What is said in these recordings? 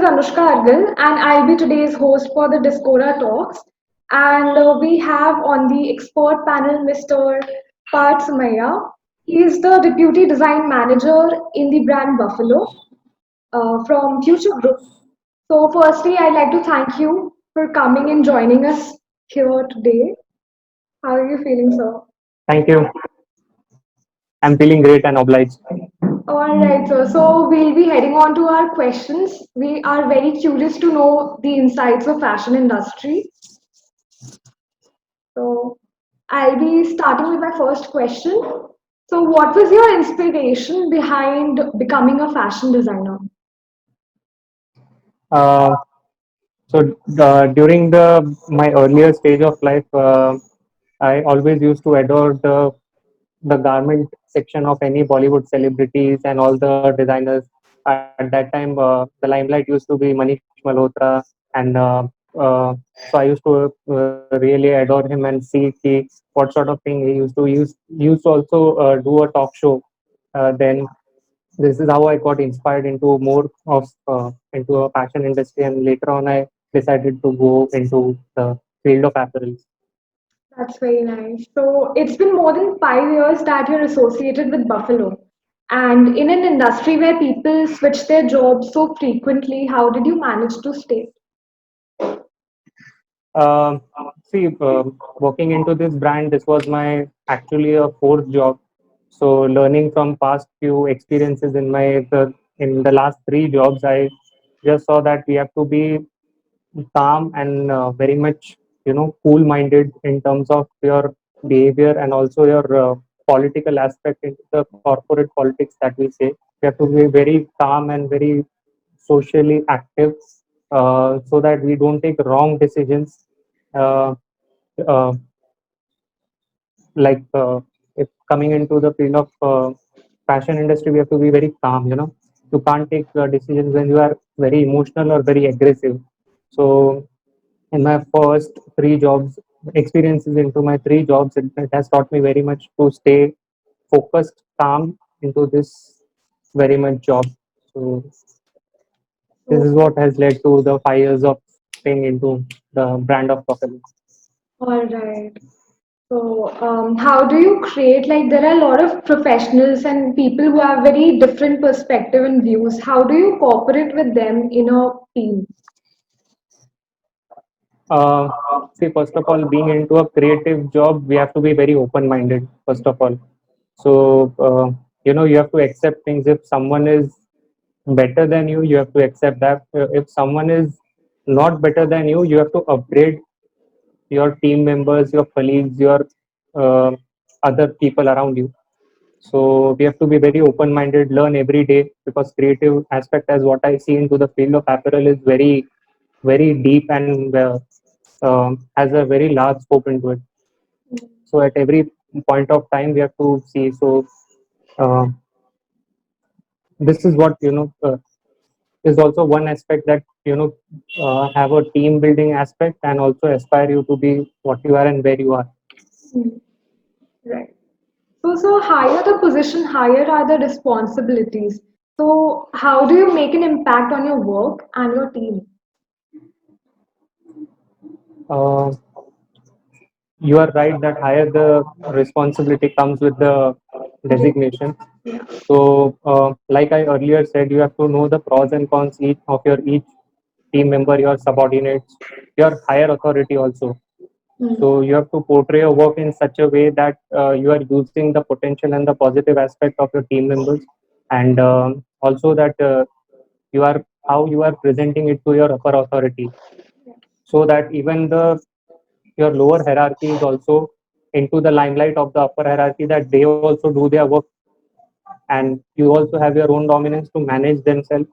Anushka Argal, and I'll be today's host for the Discora Talks. And we have on the expert panel Mr. Parth Sumaya. He is the Deputy Design Manager in the brand Buffalo from Future Group. So, firstly, I'd like to thank you for coming and joining us here today. How are you feeling, sir? Thank you. I'm feeling great and obliged. All right, sir. So we'll be heading on to our questions. We are very curious to know the insights of fashion industry. So I'll be starting with my first question. So what was your inspiration behind becoming a fashion designer? Uh, during the my earlier stage of life, I always used to adore the garment section of any Bollywood celebrities and all the designers. At that time, the limelight used to be Manish Malhotra, and so I used to really adore him and see what sort of thing he used to also do a talk show. Then this is how I got inspired into more of into a fashion industry, and later on I decided to go into the field of apparel. That's very nice. So it's been more than 5 years that you're associated with Buffalo. And in an industry where people switch their jobs so frequently, how did you manage to stay? See, working into this brand, this was my actually a fourth job. So learning from past few experiences in the last three jobs, I just saw that we have to be calm and very much cool minded in terms of your behavior and also your political aspect into the corporate politics that we say. You have to be very calm and very socially active, so that we don't take wrong decisions. uh, uh, if coming into the field of fashion industry, we have to be very calm. You can't take decisions when you are very emotional or very aggressive. So in my first three jobs experiences into my three jobs, it has taught me very much to stay focused, calm into this very much job. So this is what has led to the 5 years of staying into the brand of Buffalo. All right. So, how do you create, like, there are a lot of professionals and people who have very different perspective and views. How do you cooperate with them in a team? Uh, See, first of all, being into a creative job, we have to be very open-minded, first of all. So, you have to accept things. If someone is better than you have to accept that. If someone is not better than you have to upgrade your team members, your colleagues, your uh, other people around you. So we have to be very open-minded, learn every day, because creative aspect, as what I see into the field of apparel, is very, very deep and has a very large scope into it. So at every point of time, we have to see. So uh, this is what is also one aspect that have a team building aspect and also aspire you to be what you are and where you are. Hmm. Right. So higher the position, higher are the responsibilities. So how do you make an impact on your work and your team? uh, you are right that higher the responsibility comes with the designation. Yeah. So like I earlier said, you have to know the pros and cons of your each team member, your subordinates, your higher authority also. Hmm. So you have to portray your work in such a way that you are using the potential and the positive aspect of your team members, and also that you are how you are presenting it to your upper authority, so that even the your lower hierarchy is also into the limelight of the upper hierarchy, that they also do their work, and you also have your own dominance to manage themselves,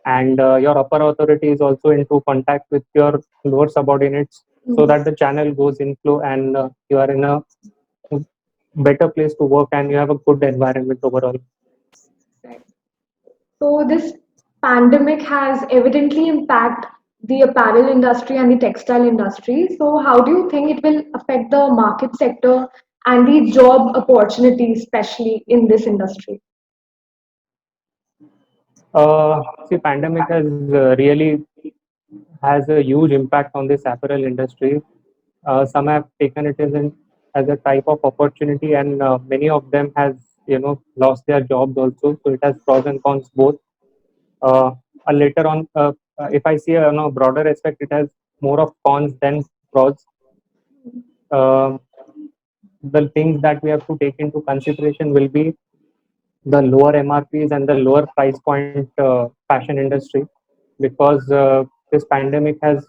and your upper authority is also into contact with your lower subordinates, so Hmm. that the channel goes in flow, and you are in a better place to work and you have a good environment overall. Right. So this pandemic has evidently impacted the apparel industry and the textile industry. So how do you think it will affect the market sector and the job opportunities, especially in this industry? See, pandemic has really has a huge impact on this apparel industry. Some have taken it as a type of opportunity, and many of them has lost their jobs also. So it has pros and cons both. Later on, if I see on a broader aspect, it has more of cons than pros. Uh, the things that we have to take into consideration will be the lower MRPs and the lower price point fashion industry, because this pandemic has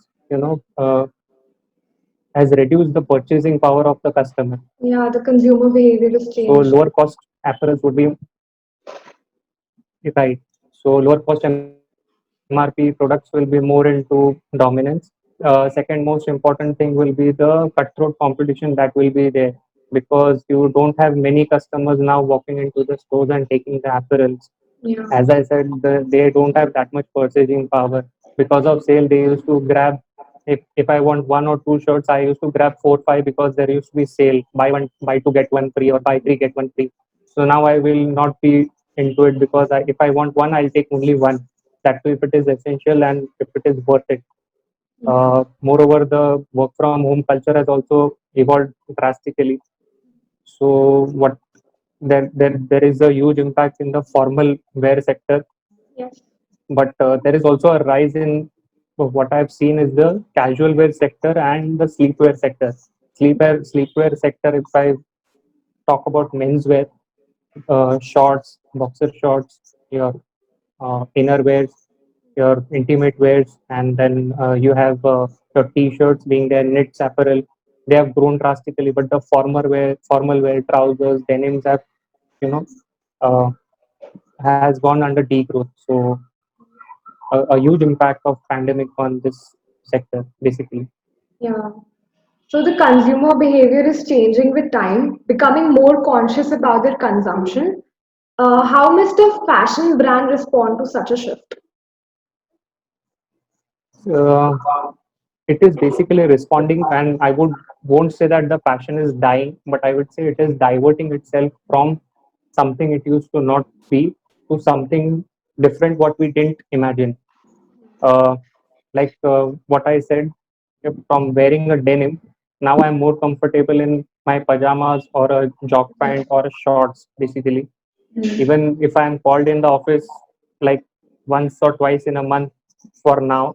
reduced the purchasing power of the customer. Yeah, the consumer behavior has So changed. lower cost apparels would be right. So lower cost MRP products will be more into dominance. Second most important thing will be the cutthroat competition that will be there, because you don't have many customers now walking into the stores and taking the apparels. Yeah. As I said, they don't have that much purchasing power. Because of sale, they used to grab, if I want one or two shirts, I used to grab four, five, because there used to be sale, buy two get one free, or buy three get one free. So now I will not be into it, because if I want one, I'll take only one. That too if it is essential and if it is worth it. Moreover, the work from home culture has also evolved drastically. So there is a huge impact in the formal wear sector, Yes. but there is also a rise in what I've seen is the casual wear sector and the sleepwear sector. Sleepwear sector. If I talk about menswear, shorts, boxer shorts, your inner wears, your intimate wears, and then you have your t-shirts being there, knits apparel. They have grown drastically, but the formal wear, trousers, denims have you know uh, has gone under degrowth. So a huge impact of pandemic on this sector, basically. Yeah. So the consumer behavior is changing with time, becoming more conscious about their consumption. How must a fashion brand respond to such a shift? Uh, it is basically responding, and I won't say that the fashion is dying, but I would say it is diverting itself from something it used to not be to something different what we didn't imagine. Uh, what I said, from wearing a denim, now I'm more comfortable in my pajamas or a jog pant or a shorts, basically. Even if I'm called in the office like once or twice in a month for now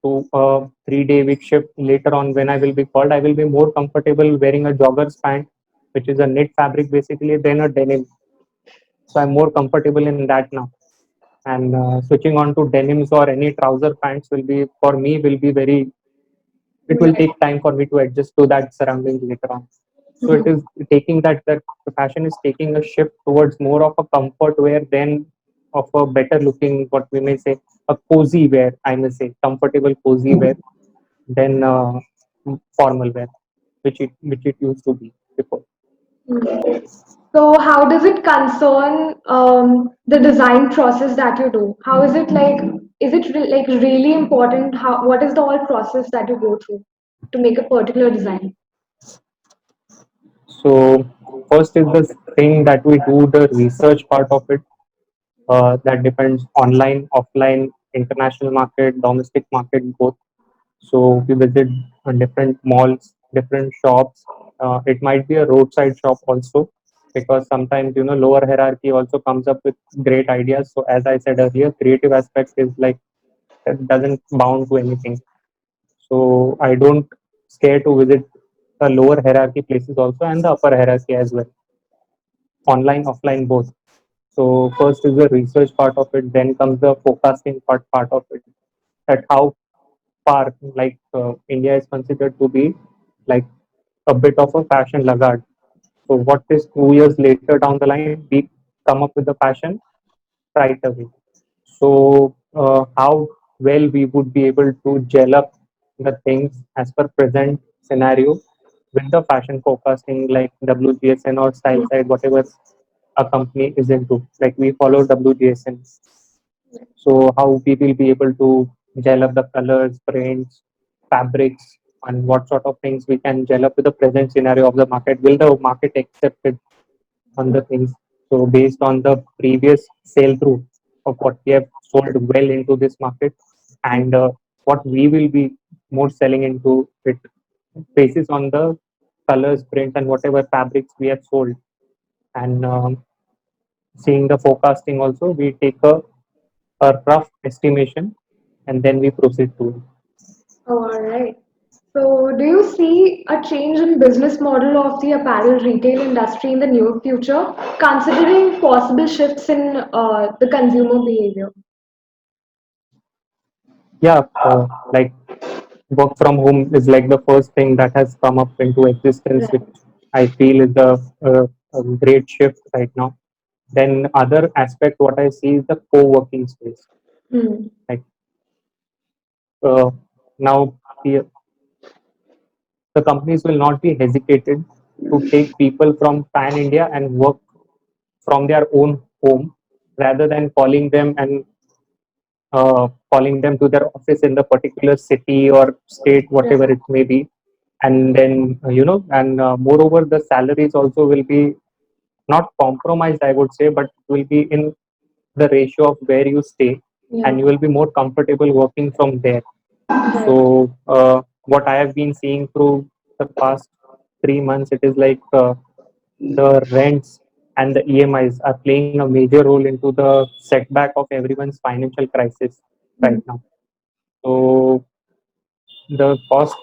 to a 3 day week shift later on when I will be called, I will be more comfortable wearing a jogger's pant, which is a knit fabric basically, than a denim. So I'm more comfortable in that now. And switching on to denims or any trouser pants will be, for me, will be very, it will Right. take time for me to adjust to that surroundings later on. So it Mhm. is taking that the fashion is taking a shift towards more of a comfort wear than of a better looking, what we may say, a cozy wear, I may say, comfortable cozy wear than formal wear, which it used to be before. So how does it concern the design process that you do? How is it like? Is it like really important? How what is the whole process that you go through to make a particular design? So first is the thing that we do the research part of it. That depends online, offline, international market, domestic market, both. So we visit different malls, different shops. It might be a roadside shop also, because sometimes lower hierarchy also comes up with great ideas. So as I said earlier, creative aspect is like it doesn't bound to anything. So I don't scare to visit the lower hierarchy places also and the upper hierarchy as well, online, offline, both. So first is the research part of it, then comes the forecasting part of it. At how far, like India is considered to be like a bit of a fashion laggard. So what is 2 years later down the line, we come up with the fashion right away. So how well we would be able to gel up the things as per present scenario with the fashion forecasting like WGSN or Style Side, whatever a company is into. Like we follow WGSN. So how we will be able to gel up the colors, prints, fabrics, and what sort of things we can gel up with the present scenario of the market. Will the market accept it on the things? So based on the previous sale through. of what we have sold well into this market, and what we will be more selling into it basis on the colors, prints, and whatever fabrics we have sold. And seeing the forecasting also, we take a rough estimation and then we proceed to it. All right. So, do you see a change in business model of the apparel retail industry in the near future, considering possible shifts in the consumer behavior? Yeah, like work from home is like the first thing that has come up into existence, which Right. I feel is a great shift right now. Then other aspect, what I see is the co-working space. Hmm. Like uh, now, the companies will not be hesitated to take people from pan India and work from their own home rather than calling them to their office in the particular city or state, whatever Right. it may be. And then, and moreover, the salaries also will be not compromised, I would say, but will be in the ratio of where you stay, Yeah. and you will be more comfortable working from there. Right. So, what I have been seeing through the past 3 months, it is like the rents and the EMIs are playing a major role into the setback of everyone's financial crisis right Hmm. now. So the cost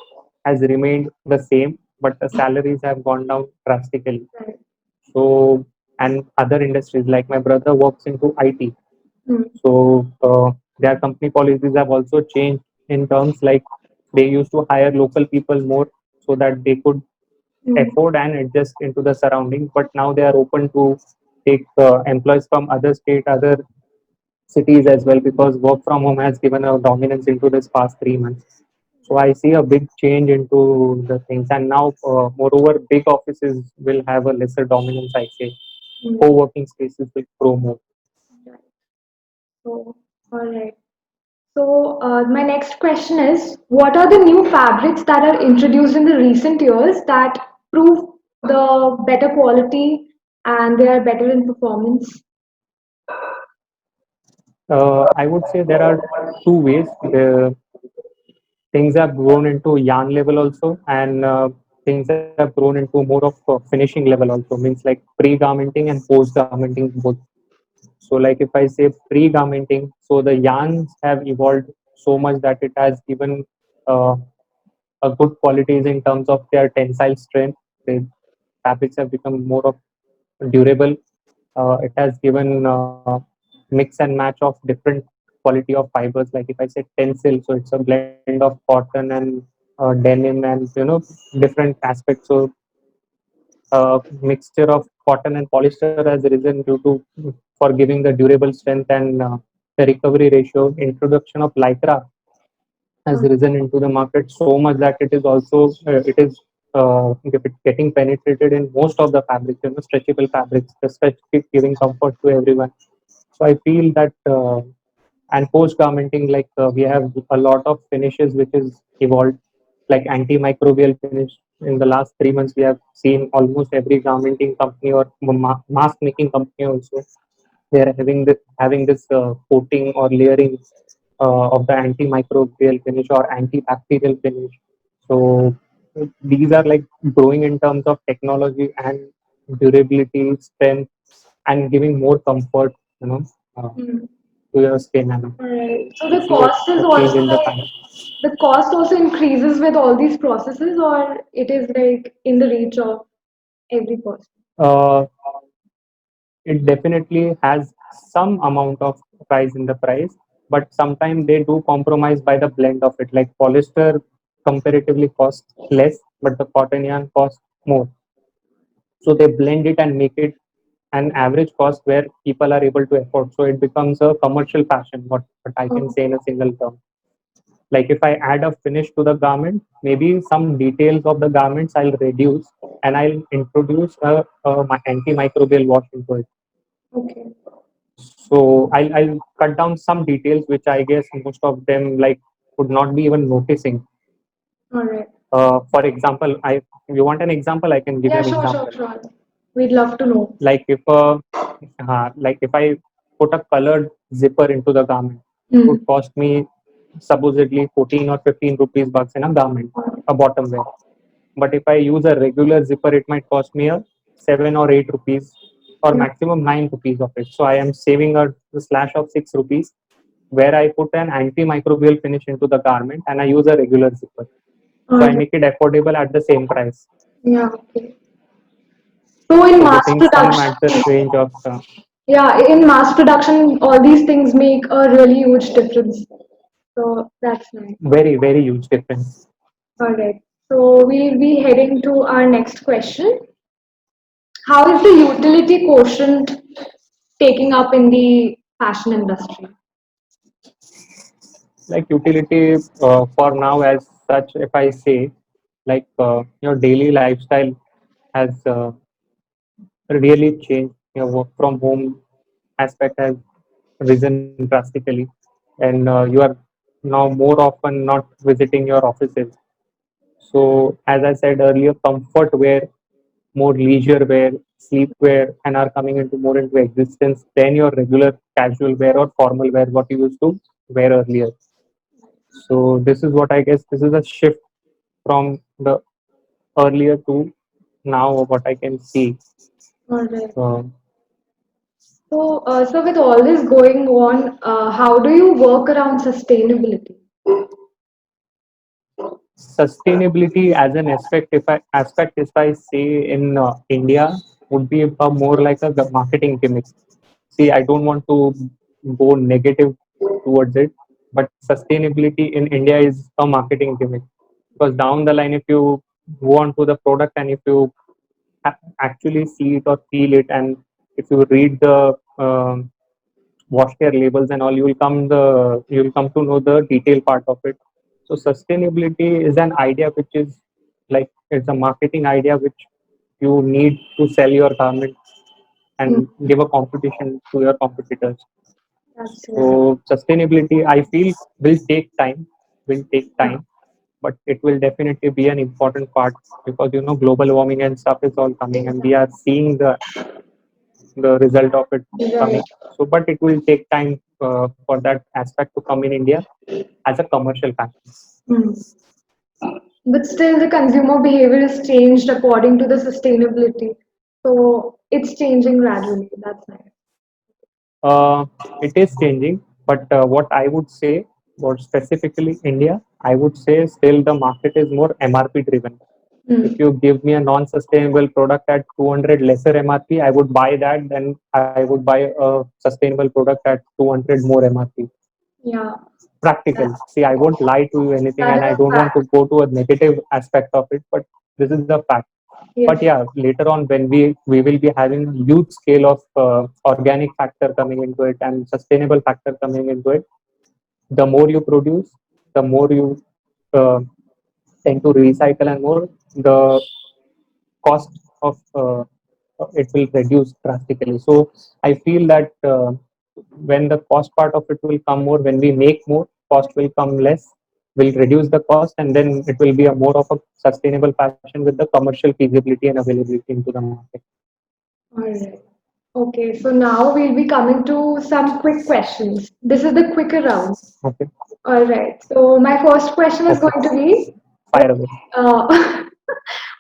has remained the same, but the salaries have gone down drastically. Right. So, and other industries, like my brother works into IT. Hmm. So their company policies have also changed in terms like they used to hire local people more so that they could Hmm. afford and adjust into the surroundings. But now they are open to take employees from other state, other cities as well, because work from home has given a dominance into this past 3 months. So I see a big change into the things, and now moreover, big offices will have a lesser dominance. I say Hmm. co-working spaces will grow more. Right. So, all right. So, my next question is, what are the new fabrics that are introduced in the recent years that prove the better quality and they are better in performance? I would say there are two ways. The things have grown into yarn level also, and things have grown into more of finishing level also. Means like pre-garmenting and post-garmenting both. So, like if I say pre-garmenting, so the yarns have evolved so much that it has given uh, a good qualities in terms of their tensile strength. The fabrics have become more of durable. It has given mix and match of different quality of fibers. Like if I say tencel, so it's a blend of cotton and denim and different aspects. So mixture of cotton and polyester has risen due to for giving the durable strength and the recovery ratio. Introduction of lycra has risen into the market so much that it is also getting penetrated in most of the fabrics, stretchable fabrics, the stretch giving comfort to everyone. So I feel that and post garmenting, like we have a lot of finishes which is evolved, like antimicrobial finish. In the last 3 months, we have seen almost every garmenting company or mask making company also, they are having this coating or layering of the antimicrobial finish or antibacterial finish. So these are like growing in terms of technology and durability, strength, and giving more comfort, Hmm. to your skin. And Right. So I the see cost is a change also in the like time. the cost also increases with all these processes, or it is like in the reach of every person. Uh, it definitely has some amount of price in the price, but sometimes they do compromise by the blend of it. Like polyester comparatively costs less, but the cotton yarn costs more. So they blend it and make it an average cost where people are able to afford. So it becomes a commercial fashion, what I can Oh, say in a single term. Like if I add a finish to the garment, maybe some details of the garments I'll reduce and I'll introduce a antimicrobial wash into it. okay. So I'll cut down some details which I guess most of them like would not be even noticing. All right. For example, I you want an example? I can give you Yeah, an sure, sure, example. sure. We'd love to know. Like if like if I put a colored zipper into the garment. It would Mm. cost me supposedly 14 or 15 rupees bucks in a garment, a bottom wear. But if I use a regular zipper, it might cost me a 7 or 8 rupees or Yeah. maximum 9 rupees of it. So I am saving a slash of 6 rupees where I put an antimicrobial finish into the garment and I use a regular zipper. So I Alright. make it affordable at the same price. Yeah. Okay. So in So the mass things come production, at the range of yeah, in mass production, all these things make a really huge difference. So that's nice. very, very huge difference. All right. So we'll be heading to our next question. How is the utility quotient taking up in the fashion industry? Like utility for now as such, if I say, like your daily lifestyle has really changed. Your work from home aspect has risen drastically, and you are now more often not visiting your offices. So, as I said earlier, comfort wear, more leisure wear, sleep wear, and are coming into more into existence than your regular casual wear or formal wear, what you used to wear earlier. So, this is what I guess this is a shift from the earlier to now, what I can see. All right. Uh, So with all this going on, how do you work around sustainability? Sustainability as an aspect if I say in India would be a more like a marketing gimmick. See, I don't want to go negative towards it, but sustainability in India is a marketing gimmick, because down the line if you go on to the product and if you actually see it or feel it, and if you read the wash care labels and all, you will come to know the detailed part of it. So sustainability is an idea which is like it's a marketing idea which you need to sell your garment Hmm, and give a competition to your competitors. that's So right. sustainability I feel will take time, but it will definitely be an important part, because global warming and stuff is all coming and we are seeing the result of it Right. coming. So, but it will take time for that aspect to come in India as a commercial factor. Hmm. But still, the consumer behavior is changed according to the sustainability. So it's changing gradually. That's nice. Uh, it is changing, but what I would say, or specifically India, I would say still the market is more MRP driven. If Hmm. you give me a non-sustainable product at 200 lesser MRP, I would buy that. Then I would buy a sustainable product at 200 more MRP. Yeah, Practical. See, I won't lie to you anything, that and is I a don't want to fact. go to a negative aspect of it, but this is the fact. But Yes. yeah, later on when we will be having a huge scale of organic factor coming into it and sustainable factor coming into it, the more you produce, the more you uh, tend to recycle, and more the cost of it will reduce drastically. So I feel that when the cost part of it will come more, when we make more, cost will come less, will reduce the cost, and then it will be a more of a sustainable fashion with the commercial feasibility and availability into the market. All right. Okay, so now we'll be coming to some quick questions. This is the quicker round. Okay. All right. So my first question is Okay. going to be, Fire away. uh,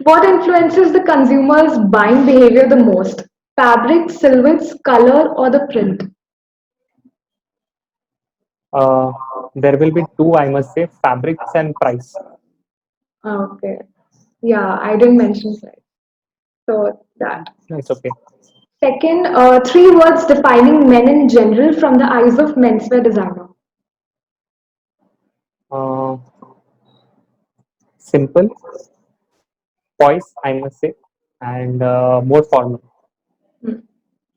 what influences the consumer's buying behavior the most? Fabric, silhouettes, color, or the print? uh, there will be two, I must say, fabrics and price. Okay. Yeah, I didn't mention price. So that. It's okay. Second, three words defining men in general from the eyes of menswear designer. uh, Simple, poise, I must say, and more formal. Hmm.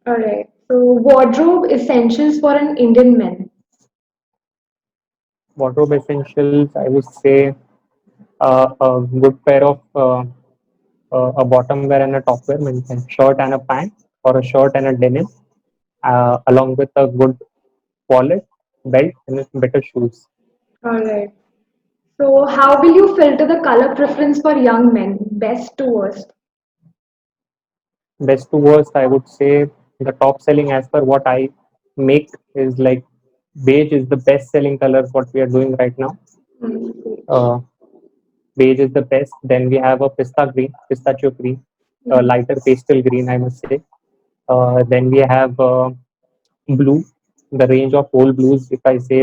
All right. So wardrobe essentials for an Indian man. Wardrobe essentials, I would say a good pair of a bottom wear and a top wear, means a shirt and a pant, or a shirt and a denim, along with a good wallet, belt, and better shoes. All right. So how will you filter the color preference for young men? Best to worst. Best to worst, I would say the top selling as per what I make is like beige is the best selling color what we are doing right now. Mm. Uh, Beige is the best. Then we have a pistachio green, a Mm. lighter pastel green, I must say. Then we have blue, the range of whole blues. If I say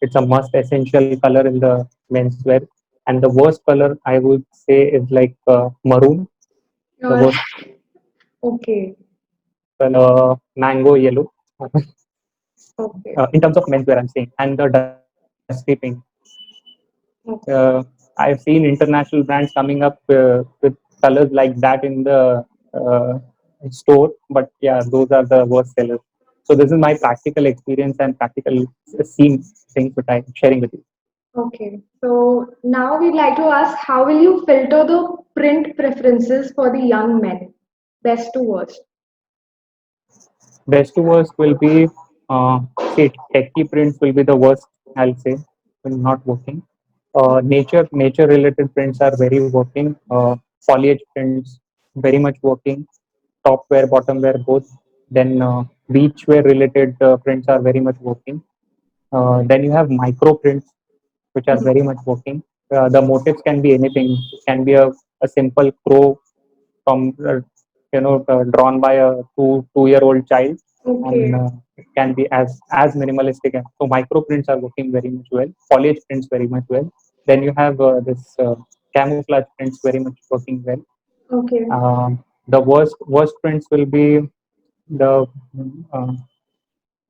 it's a must essential color in the menswear. And the worst color I would say is like maroon, the All right. worst Okay. color, mango yellow. Okay. In terms of menswear, I'm saying, and the dusty pink. Okay. I've seen international brands coming up with colors like that in the uh, store, but yeah, those are the worst sellers. So this is my practical experience and practical scene things that I'm sharing with you. Okay. So now we'd like to ask, how will you filter the print preferences for the young men? Best to worst. Best to worst will be, say, techie prints will be the worst. I'll say, when not working. Nature related prints are very working. Foliage prints very much working. Top wear, bottom wear, both. Then beach wear related prints are very much working. Then you have micro prints, which are very much working. The motifs can be anything. It can be a simple crow from drawn by a two-year old child, and Okay. it can be as minimalistic. So micro prints are working very much well. Foliage prints very much well. Then you have this camouflage prints very much working well. Okay. The worst prints will be the uh,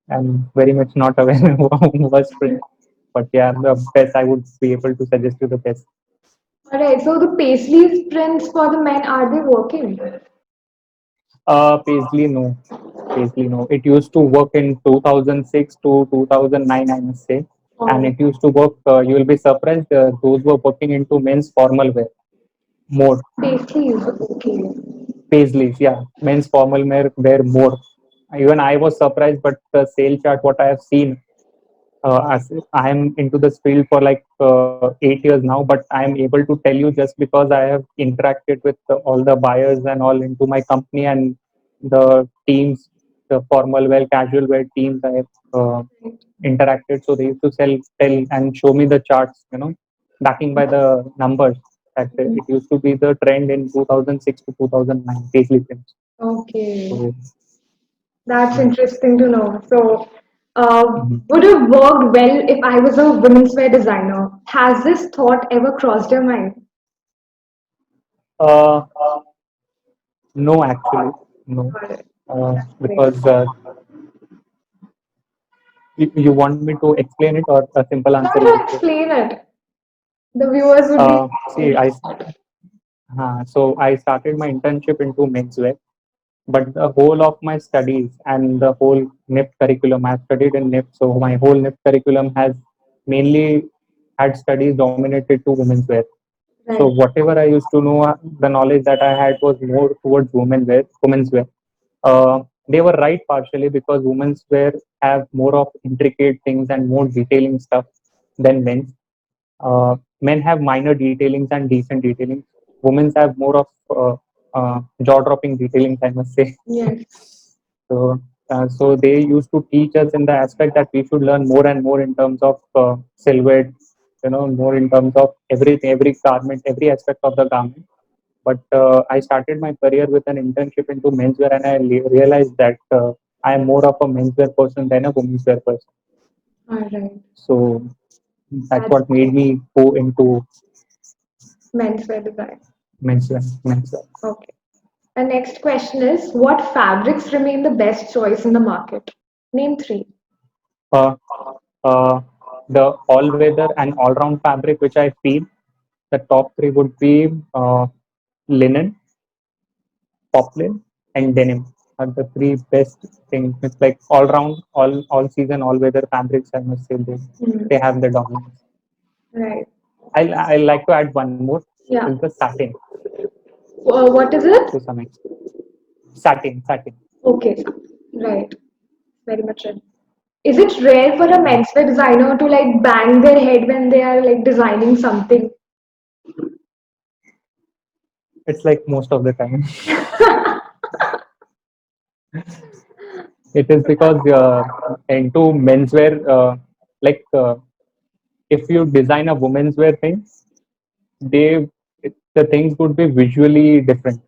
I'm very much not aware of worst print, but yeah, the best I would be able to suggest you the best. All right. So the paisley prints for the men, are they working? Paisley, no. Paisley, no. It used to work in 2006 to 2009, I must say. And Oh, it used to work, you will be surprised, those were working into men's formal wear more. paisleys. Okay. Paisleys, yeah. Men's formal wear more. Even I was surprised, but the sale chart, what I have seen, as I am into this field for like 8 years now, but I am able to tell you just because I have interacted with all the buyers and all into my company and the teams, the formal wear, casual wear teams I have interacted. So they used to tell and show me the charts, backing by the numbers. That it used to be the trend in 2006 to 2009, paisley prints. Okay. So, That's mm, interesting to know. So, mhm. would have worked well if I was a women's wear designer. Has this thought ever crossed your mind? uh, no, actually, no. Got it. That's great. Because you want me to explain it, or a simple Try answer is to okay? explain it. The viewers would be See, I started my internship into menswear, but the whole of my studies and the whole NIP curriculum, I've studied in NIP, so my whole NIP curriculum has mainly had studies dominated to women's wear. So right. whatever I used to know, the knowledge that I had was more towards women's wear. They were right partially because women's wear have more of intricate things and more detailing stuff than men's. Men have minor detailings and decent detailings. Women's have more of jaw-dropping detailings, I must say. Yes. So they used to teach us in the aspect that we should learn more and more in terms of silhouette, more in terms of everything, every garment, every aspect of the garment. But I started my career with an internship into menswear, and I realized that I am more of a menswear person than a women's wear person. All right. So that's That's what made me go into men's wear design. menswear. Menswear. Okay. The next question is, what fabrics remain the best choice in the market? Name three. Uh, uh, the all-weather and all-round fabric, which I feel the top three would be linen, poplin, and denim. Are the three best things. It's like all-round, all season, all-weather fabrics. I must say Hmm. they have the dominance. Right. I like to add one more. Is Yeah. the satin What is to it? some extent. Satin. Okay. Right. Very much right. Is it rare for a Yeah. menswear designer to like bang their head when they are like designing something? It's like most of the time. It is because into menswear, like if you design a women's wear thing, they the things would be visually different.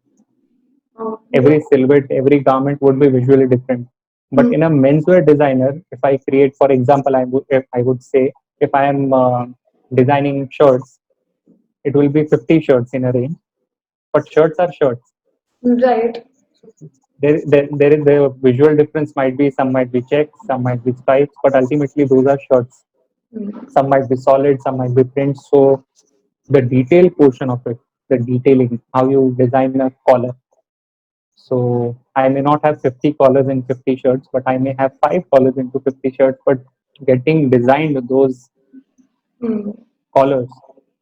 Oh, yeah. Every silhouette, every garment would be visually different. But Mm, in a menswear designer, if I create, for example, I would say if I am designing shirts, it will be 50 shirts in a range. But shirts are shirts. right. There is the visual difference might be some might be checks, some might be stripes, but ultimately those are shirts. Mm, Some might be solid, some might be prints. So the detail portion of it, the detailing, how you design a collar. So I may not have 50 collars in 50 shirts, but I may have 5 collars into 50 shirts. But getting designed those mm, collars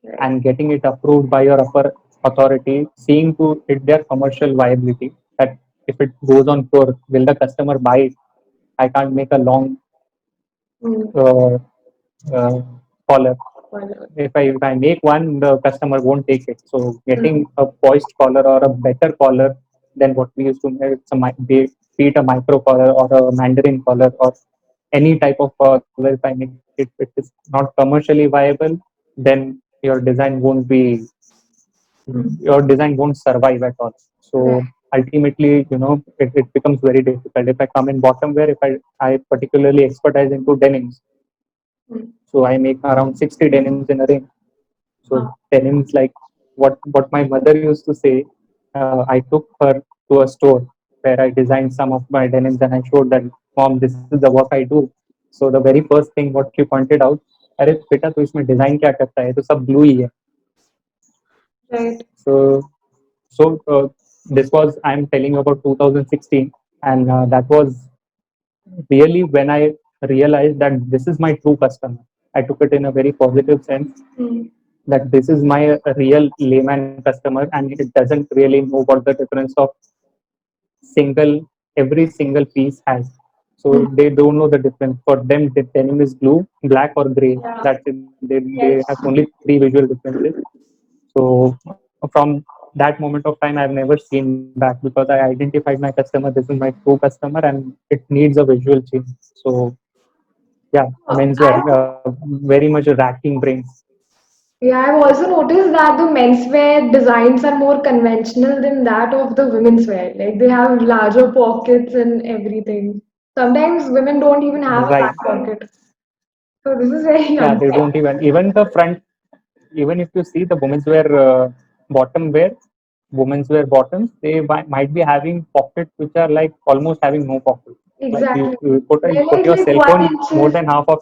right. and getting it approved by your upper authority, seeing to it their commercial viability. That if it goes on tour, will the customer buy it? I can't make a long Mm, uh, uh, collar. well, If I make one, the customer won't take it. So mm, getting a poised collar or a better collar than what we used to make, be it a micro collar or a Mandarin collar or any type of collar, if I make it is not commercially viable, then your design won't be mm, your design won't survive at all. right. So ultimately, it becomes very difficult. If I come in bottom wear, if I particularly expertise into denims, Mm, so I make around 60 denims in a range. So ah, denims like what my mother used to say. I took her to a store where I designed some of my denims and I showed that, mom, this is the work I do. So the very first thing what she pointed out, अरे बेटा तो इसमें design क्या करता है, ये तो सब ब्लू ही है. right. So this was, I'm telling you about 2016, and that was really when I realized that this is my true customer. I took it in a very positive sense Mm, that this is my real layman customer and it doesn't really know what the difference of single every single piece has. So mm, they don't know the difference. For them, the denim is blue, black, or gray. yeah. That's it. They have Yes. only three visual differences. So from that moment of time, I've never seen back because I identified my customer. This is my true customer, and it needs a visual change. So yeah, menswear, I've very much racking brains. Yeah, I've also noticed that the menswear designs are more conventional than that of the women's wear. Like they have larger pockets and everything. Sometimes women don't even have a Right. back pocket. So this is very Yeah, they unfair. don't even the front. Even if you see the women's wear bottom wear, women's wear bottoms, they might be having pockets which are like almost having no pocket. Like you, Exactly. you put They're put your like cell one phone, more inches than half of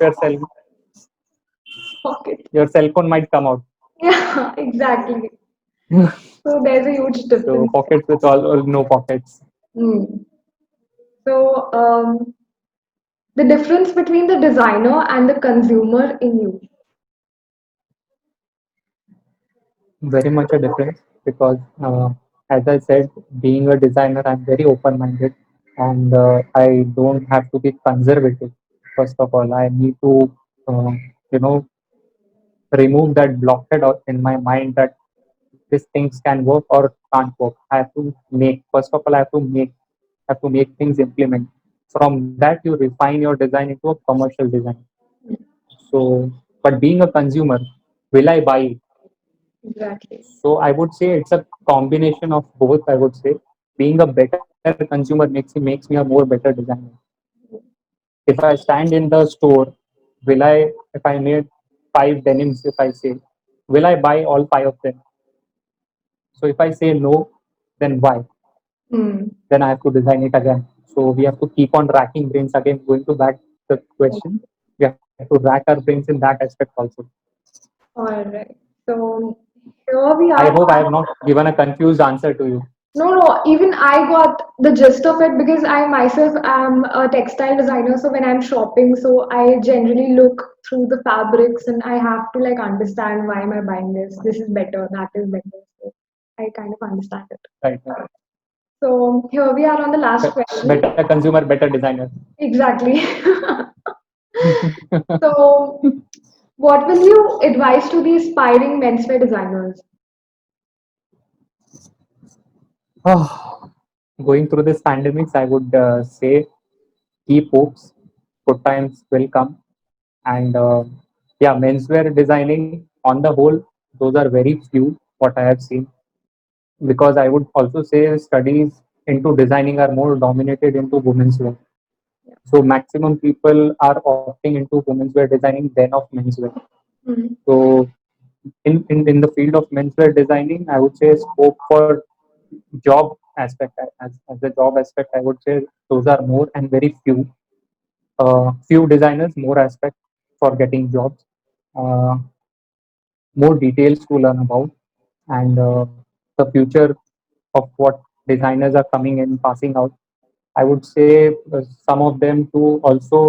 pocket. your cell phone might come out. Yeah, exactly. So there's a huge So difference. pockets with all or no pockets. Hmm. So the difference between the designer and the consumer in you. Very much a difference because, as I said, being a designer, I'm very open-minded, and I don't have to be conservative. First of all, I need to, uh, you know, remove that blockhead in my mind that these things can work or can't work. I have to make. First of all, I have to make things implement. From that, you refine your design into a commercial design. So, but being a consumer, will I buy it? Exactly. So I would say it's a combination of both. I would say being a better consumer makes me a more better designer. If I stand in the store, will I if I made 5 denims, if I say, will I buy all 5 of them? So if I say no, then why? Hmm. Then I have to design it again. So we have to keep on racking brains again. Going to back the question, we have to rack our brains in that aspect also. All right. So here we I are. hope I have not given a confused answer to you. No, no, even I got the gist of it because I myself am a textile designer. So when I'm shopping, so I generally look through the fabrics and I have to like understand why am I buying this? This is better, that is better. So I kind of understand it. Right. So here we are on the last question. Better consumer, better designer. Exactly. So what will you advise to the aspiring menswear designers? Oh, going through this pandemics, I would say keep hopes. Good times will come. And yeah, menswear designing on the whole, those are very few what I have seen, because I would also say studies into designing are more dominated into women's wear. So maximum people are opting into women's wear designing than of menswear. Mm. So in the field of menswear designing, I would say scope for job aspect, as the job aspect, I would say those are more and very few. Few designers, more aspect for getting jobs. Uh, More details to learn about, and the future of what designers are coming in, passing out. I would say some of them to also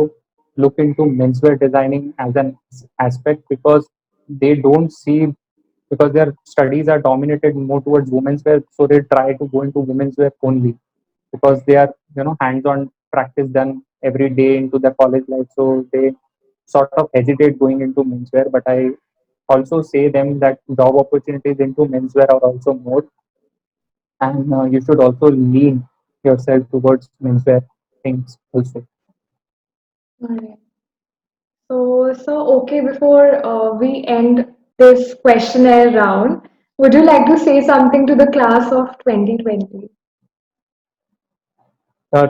look into menswear designing as an aspect, because they don't see, because their studies are dominated more towards women's wear, so they try to go into women's wear only, because they are, hands-on practice done every day into their college life, so they sort of hesitate going into menswear. But I also say them that job opportunities into menswear are also more, and you should also lean yourself towards menswear things also. Alright. So okay, before we end this questionnaire round, would you like to say something to the class of 2020?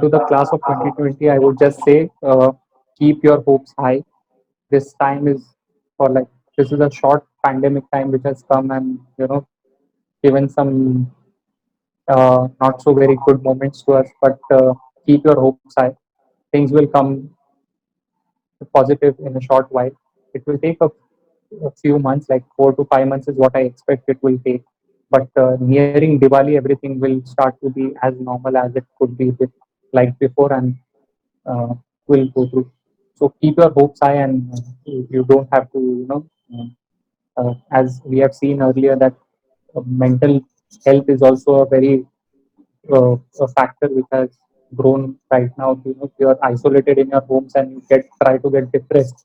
To the class of 2020, I would just say, keep your hopes high. This time is for like, this is a short pandemic time which has come, and given some not so very good moments to us, but keep your hopes high. Things will come positive in a short while. It will take a few months, like 4 to 5 months is what I expect it will take. But nearing Diwali, everything will start to be as normal as it could be like before, and uh, will go through. So keep your hopes high, and you don't have to, as we have seen earlier, that mental health is also a very a factor which has grown right now. You're isolated in your homes and you get try to get depressed.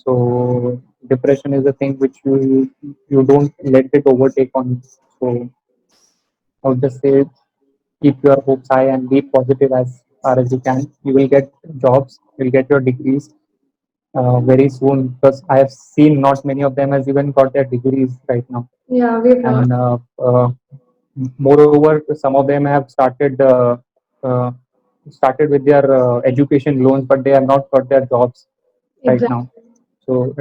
So depression is a thing which you don't let it overtake on you. So I would just say keep your hopes high and be positive as far as you can. You will get jobs, you'll get your degrees very soon, because I have seen not many of them has even got their degrees right now. Yeah, we've not. And moreover, some of them have uh, started with their education loans, but they have not got their jobs right now. Exactly. So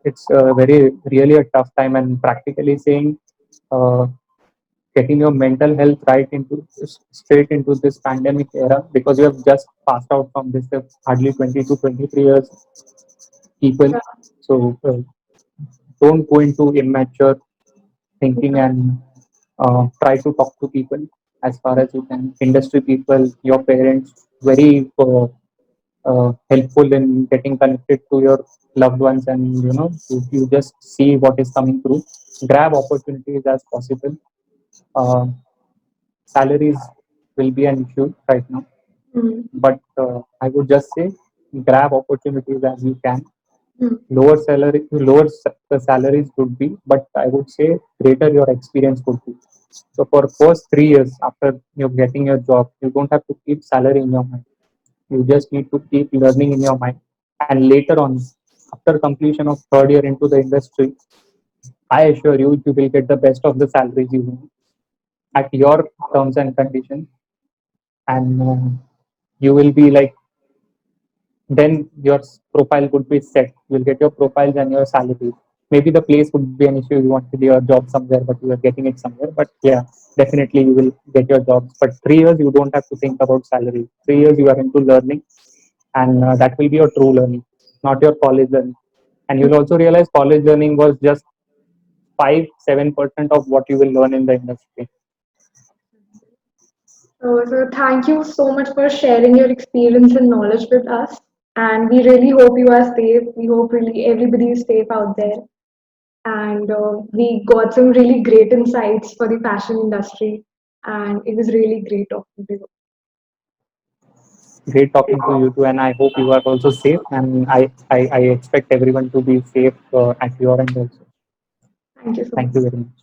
it's very really a tough time, and practically saying, uh, getting your mental health right into straight into this pandemic era, because you have just passed out from this, hardly 20 to 23 years people. Yeah, So don't go into immature thinking, and try to talk to people as far as you can. Industry people, your parents, very helpful in getting connected to your loved ones, and you just see what is coming through. Grab opportunities as possible. Uh, Salaries will be an issue right now, mm, but I would just say grab opportunities as you can. mm, The salaries could be, but I would say greater your experience could be. So for first 3 years after you're getting your job, you don't have to keep salary in your mind. You just need to keep learning in your mind. And later on, after completion of third year into the industry, I assure you, you will get the best of the salaries you want at your terms and conditions, and you will be like, then your profile could be set. You'll get your profiles and your salary. Maybe the place would be an issue. You wanted your job somewhere, but you are getting it somewhere. But yeah, definitely you will get your jobs. But 3 years, you don't have to think about salary. 3 years, you are into learning, and that will be your true learning, not your college learning. And mm. you'll also realize college learning was just 5-7% of what you will learn in the industry. So thank you so much for sharing your experience and knowledge with us. And we really hope you are safe. We hope really everybody is safe out there. And we got some really great insights for the fashion industry. And it was really great talking to you. Great talking to you too, and I hope you are also safe. And I expect everyone to be safe at your end also. Thank you so Thank you much. very much.